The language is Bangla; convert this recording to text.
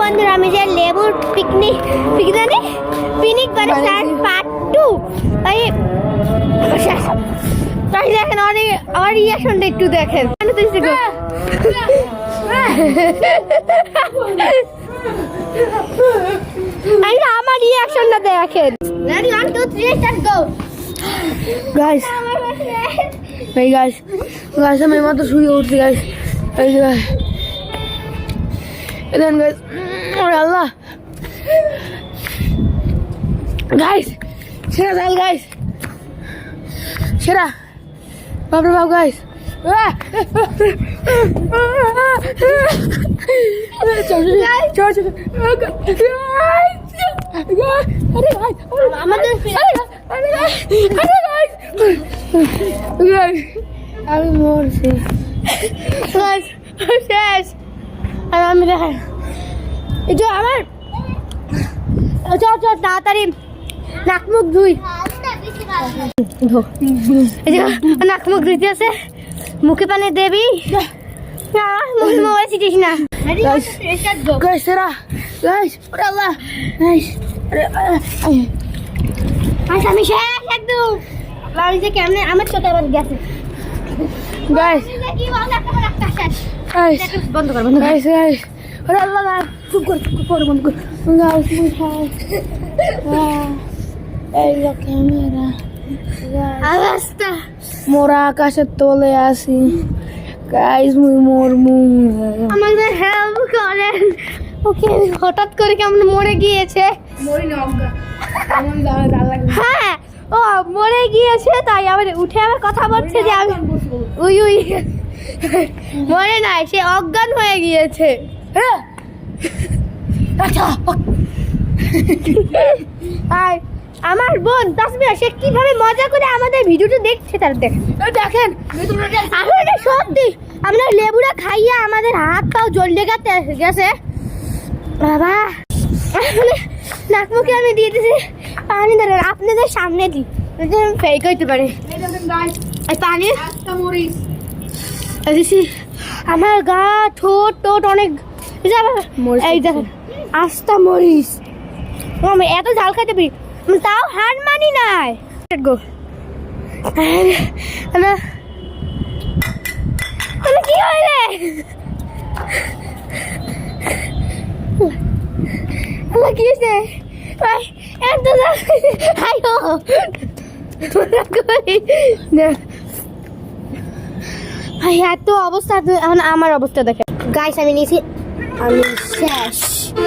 বন্ধুরা, আমি যে লেবুর পিকনিক করে পার্ট 2 তাই দেখেন আমার রিয়াকশনটা একটু দেখেন। আমার রিয়াকশনটা দেখেন। Ready 1 2 3 start go guys. এই গাইস আমি মাত্র শুয়ে উঠছি গাইস। এই যে গাইস এলেন গাইস। ওরে আল্লাহ গাইস, সেরা জাল গাইস, সেরা বাপরে বাপ গাইস। আমি মরছি শেষ। আর আমি দেখেন এই যে আমার তাড়াতাড়ি নাক মুখ ধুই। নাক মুখ ধুইতে আছে, মুখে পানি দেবি না, মুখে মোবাইল ছিটিস না। সেরা গাইস, ওরে আল্লাহ গাইস, আমি শেষ একদম। আমি যে কেমনে আমার ছোট আবার গেছে গাইস। কি বল একটা শেষ বন্ধ কর গাইস গাইস। ওরে আল্লাহ গাইস, চুপ কর বন্ধ কর গাইস। এই যে ক্যামেরা অবস্থা, মোরা আকাশের তলে আসি গাইস, মুই মরমু। আমাদের হেল্প করেন। ওকে হঠাৎ করে কেমন মরে গিয়েছে। হ্যাঁ ও মরে গিয়েছে, তাই আবার উঠে আবার কথা বলছে যে আমি উই মরে নাই, সে অজ্ঞান হয়ে গিয়েছে। আর আমার বোন তাসমিয়া, সে কিভাবে মজা করে আমাদের ভিডিওটা দেখছে তার দেখেন। আসলে সত্যি আমরা লেবুটা খাইয়া আমাদের হাত পাও জ্বলে গেছে বাবা। নাক মুখে আমি দিয়ে দিয়েছি পানি, ধরেন আপনাদের সামনে দিই, ফেক হইতে পারে পানি। আমার গা ঠোঁট অনেক, এই দেখেন আস্তা মরিস। আমি এত ঝাল খাইতে পারি, তাও হার মানি নাই গো। কি হইলে কি হয়েছে এত অবস্থা। এখন আমার অবস্থা দেখে গাইস, আমি নিয়েছি, আমি শেষ।